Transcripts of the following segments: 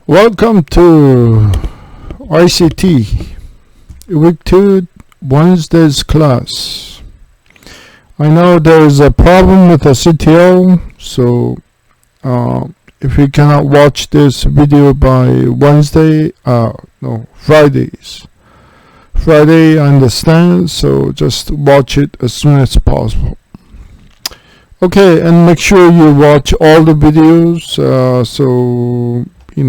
Welcome to ICT week 2 Wednesday's class. I know there is a problem with the CTO, so if you cannot watch this video by Wednesday, Friday, I understand, so just watch it as soon as possible. Okay, and make sure you watch all the videos so you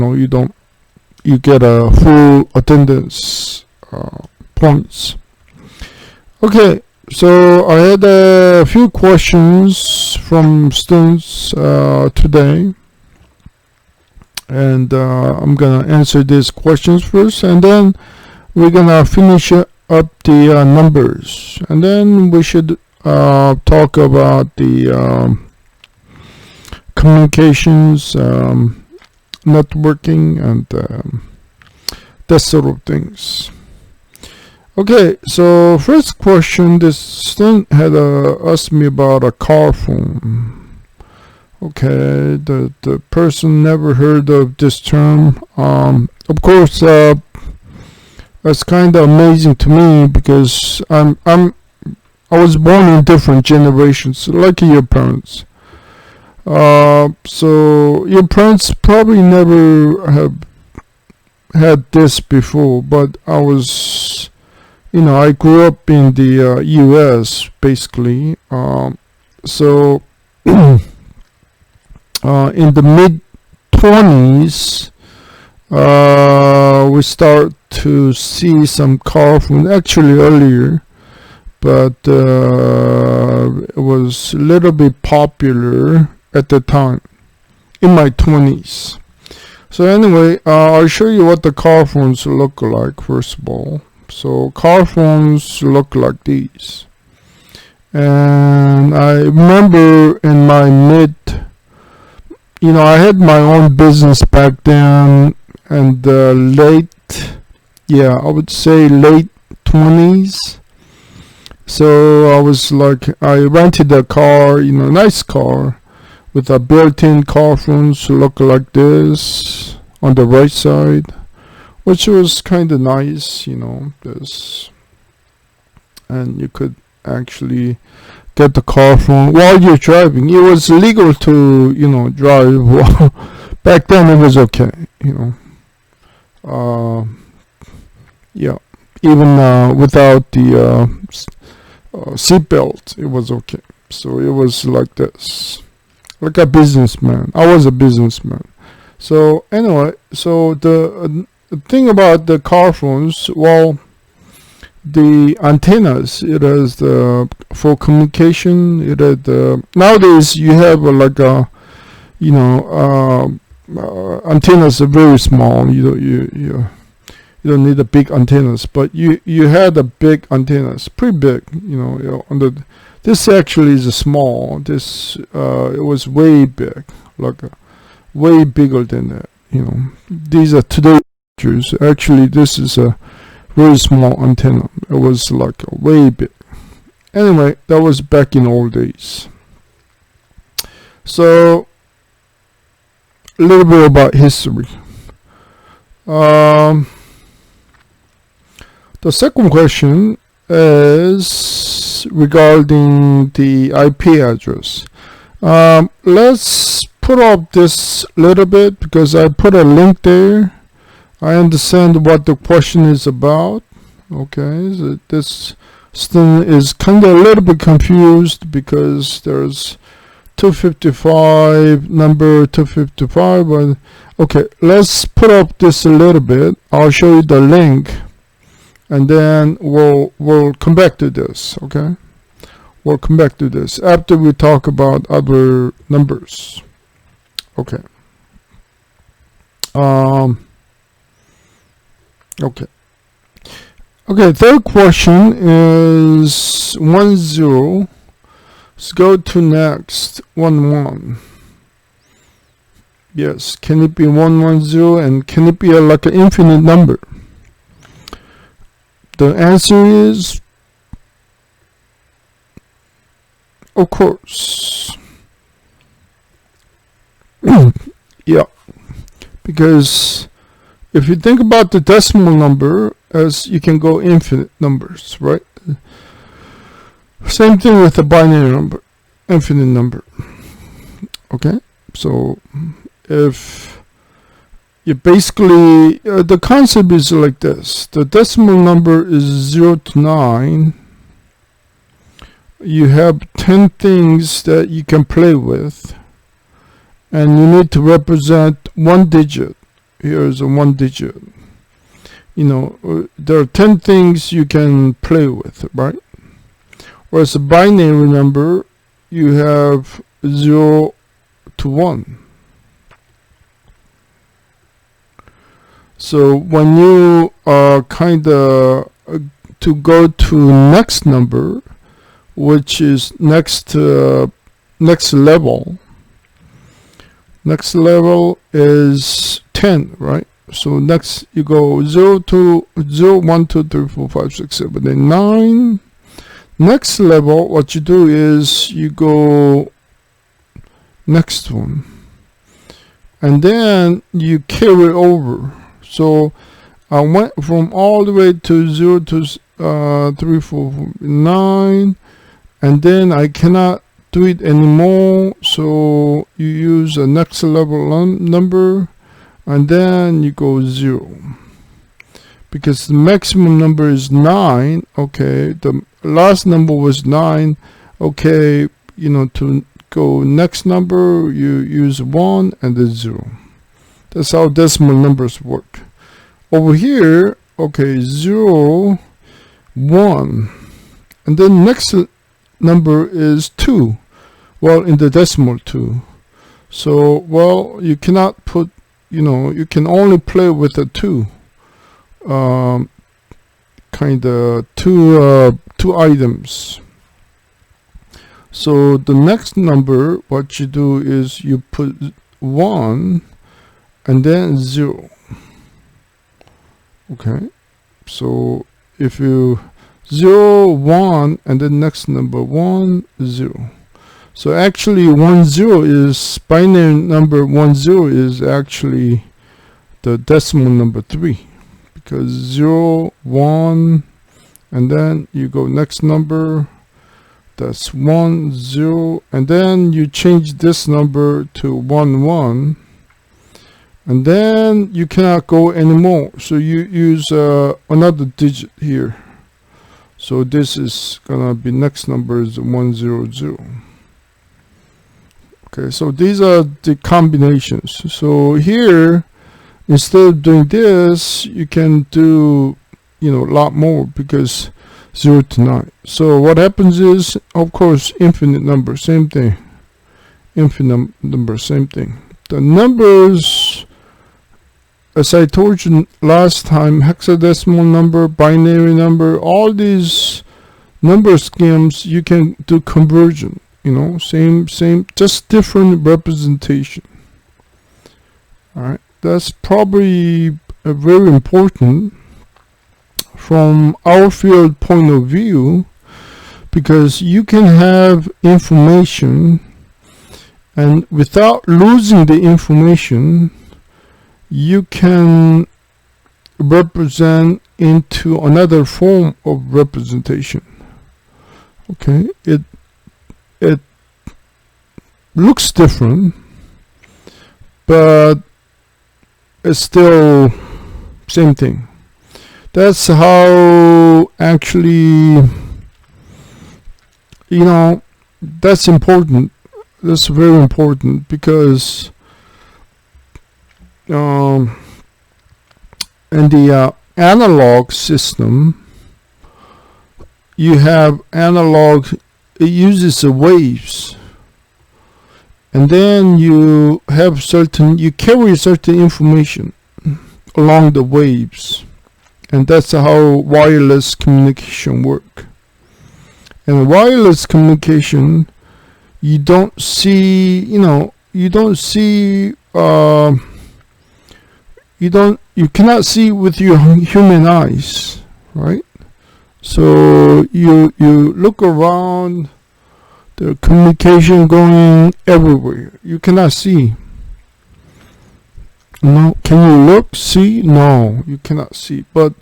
get a full attendance points. Okay, so I had a few questions from students today, and I'm gonna answer these questions first, and then we're gonna finish up the numbers, and then we should talk about the communications, networking, and that sort of things. Okay, so first question, this student had asked me about a car phone. Okay, the person never heard of this term. Of course, that's kind of amazing to me because I was born in different generations, like your parents. So your parents probably never have had this before, but I grew up in the US basically. So in the mid-20s, we start to see some car phones, actually earlier, but it was a little bit popular at the time, in my 20s. So anyway, I'll show you what the car phones look like first of all. So car phones look like these. And I remember in my I had my own business back then, and I would say late 20s. So I rented a car, nice car, with a built-in car phones look like this on the right side, which was kind of nice, this, and you could actually get the car phone while you're driving. It was legal to drive back then. It was okay, even without the seatbelt, it was okay. So it was like this, like a businessman. I was a businessman. So anyway, so the thing about the car phones, well, the antennas, it has for communication. It had nowadays you have antennas are very small. You don't need a big antennas, but you had a big antennas, pretty big. This actually is a small. This it was way big, way bigger than that. These are today's pictures. Actually, this is a very small antenna. It was way big. Anyway, that was back in old days. So a little bit about history. The second question is regarding the IP address. Let's put up this little bit because I put a link there. I understand what the question is about. Okay, so this student is kind of a little bit confused because there's 255, number 255. But okay, let's put up this a little bit. I'll show you the link, and then we'll come back to this. Okay, we'll come back to this after we talk about other numbers. Okay. Okay, third question is 10. Let's go to next. 11. Yes, can it be 110, and can it be like an infinite number? The answer is, of course. Yeah, because if you think about the decimal number, as you can go infinite numbers, right? Same thing with the binary number, infinite number. Okay, so if you basically, the concept is like this: the decimal number is 0 to 9. You have 10 things that you can play with, and you need to represent one digit. Here's a one digit. You know, there are 10 things you can play with, right? Whereas a binary number, you have 0 to 1. So when you kind of to go to next number, which is next level. Next level is 10, right? So next you go 0 to 0, 1, 2, 3, 4, 5, 6, 7, 8, 9. Next level, what you do is you go next one, and then you carry over. So I went from all the way to 0 to 3, 4, 4, 9, and then I cannot do it anymore, so you use a next level number, and then you go 0, because the maximum number is 9. Okay, the last number was 9. Okay, you know, to go next number, you use 1 and then 0. That's how decimal numbers work. Over here, okay, 0, 1, and then next number is 2. Well, in the decimal 2. So, well, you cannot put, you know, you can only play with a 2. Kind of two items. So the next number, what you do is you put 1 and then 0. Okay, so if you 0, 1, and then next number 1, 0. So actually 1, 0 is binary number. 1, 0 is actually the decimal number 3, because 0, 1, and then you go next number, that's 1, 0, and then you change this number to 1, 1, and then you cannot go anymore, so you use another digit here. So this is gonna be next number is 1, 0, 0. Okay, so these are the combinations. So here, instead of doing this, you can do, you know, a lot more, because 0 to 9. So what happens is, of course, infinite number, same thing. Infinite number, same thing. The numbers, as I told you last time, hexadecimal number, binary number, all these number schemes, you can do conversion. You know, same, just different representation. All right, that's probably very important from our field point of view, because you can have information, and without losing the information, you can represent into another form of representation. Okay, it looks different, but it's still same thing. That's how actually, you know, that's important. That's very important, because in the analog system, you have analog, it uses the waves, and then you have certain, you carry certain information along the waves, and that's how wireless communication work. And wireless communication, you don't see, you know, you don't see, you cannot see with your human eyes, right? So you look around, the communication going everywhere. You cannot see. No, can you look? See? No, you cannot see. But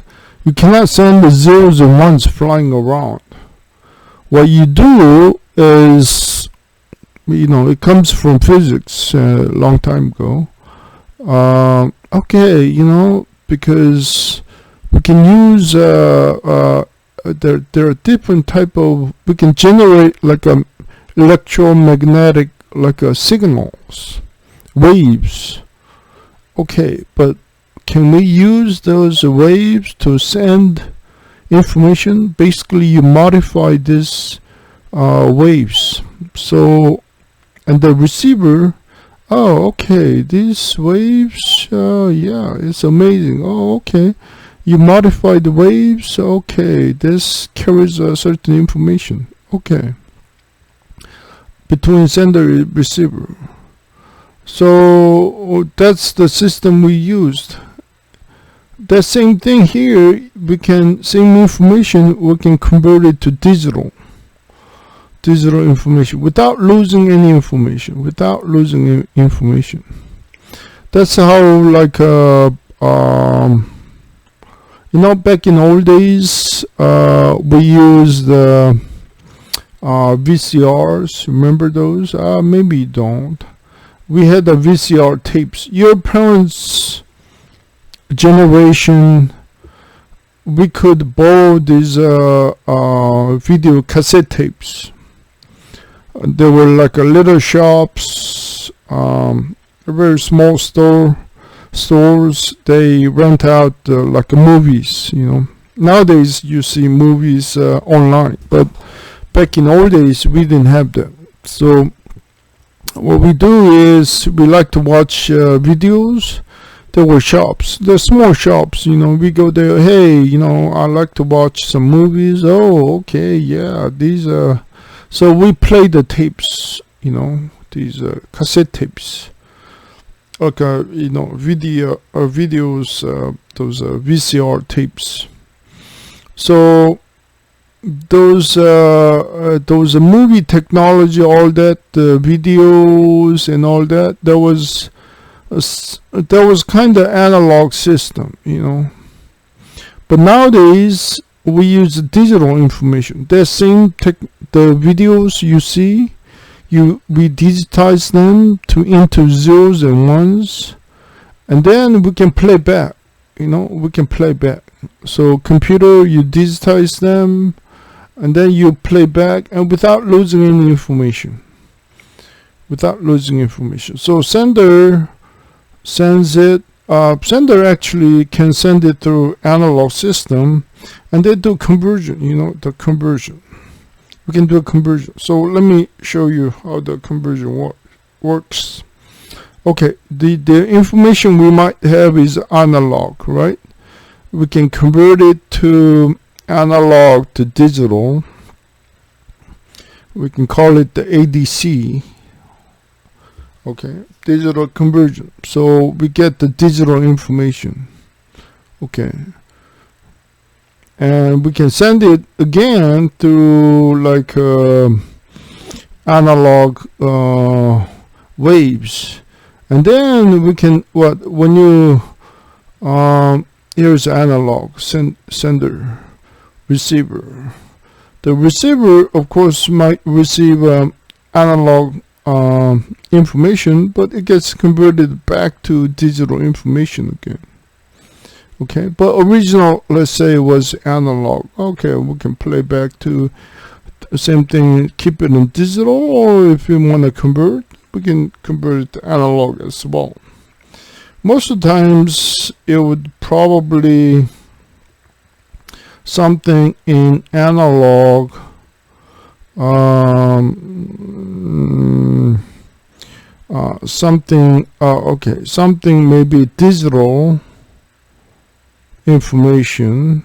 you cannot send the zeros and ones flying around. What you do is, it comes from physics a long time ago. Okay, because we can use there are different type of, we can generate like a electromagnetic, like a signals, waves. Okay, but can we use those waves to send information? Basically, you modify this waves. So, and the receiver, oh, okay, these waves, yeah, it's amazing. Oh, okay, you modify the waves. Okay, this carries a certain information. Okay, between sender and receiver. So that's the system we used. The same thing here, same information, we can convert it to digital information without losing any information, That's how, like, back in old days, we used the VCRs. Remember those? Maybe you don't. We had the VCR tapes. Your parents' generation, we could borrow these video cassette tapes. There were like a little shops, very small stores. They rent out like movies. Nowadays you see movies online, but back in old days we didn't have that. So what we do is we like to watch videos. There were shops, the small shops, we go there, hey, I like to watch some movies. Oh, okay, yeah, these so we play the tapes, these cassette tapes, like videos, those VCR tapes. So those movie technology, all that, videos and all that, there was kind of analog system, but nowadays we use digital information. The same the videos you see, we digitize them into zeros and ones, and then we can play back. So computer, you digitize them, and then you play back, and without losing any information. So sender sends it. Sender actually can send it through analog system, and they do conversion. The conversion. We can do a conversion. So let me show you how the conversion works. Okay, the information we might have is analog, right? We can convert it to analog to digital. We can call it the ADC. Okay, digital conversion. So we get the digital information. Okay, and we can send it again through like analog waves, and then we can when you here's analog sender, receiver. The receiver, of course, might receive analog information, but it gets converted back to digital information again. Okay, but original, let's say, was analog. Okay, we can play back to the same thing, keep it in digital, or if you want to convert, we can convert it to analog as well. Most of the times it would probably something in analog, something maybe digital information.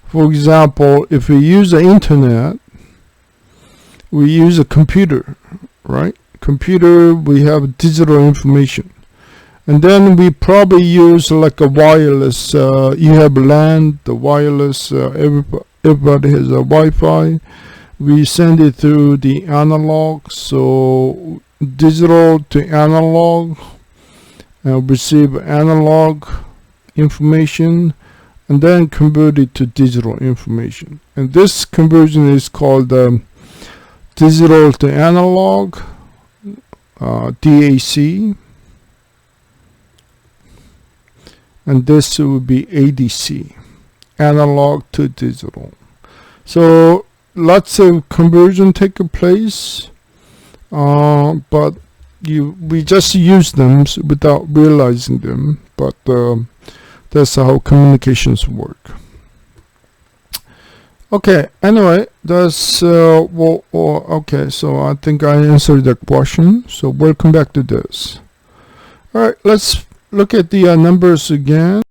For example, if we use the internet, we use a computer, right? Computer, we have digital information. And then we probably use like a wireless, you have LAN, the wireless, everybody has a Wi-Fi. We send it through the analog, so digital to analog. receive analog information and then convert it to digital information. And this conversion is called digital to analog, DAC, and this would be ADC, analog to digital. So lots of conversion take place, but we just use them without realizing them, but that's how communications work. Okay, anyway, that's okay, so I think I answered that question, so welcome back to this. Alright, let's look at the numbers again.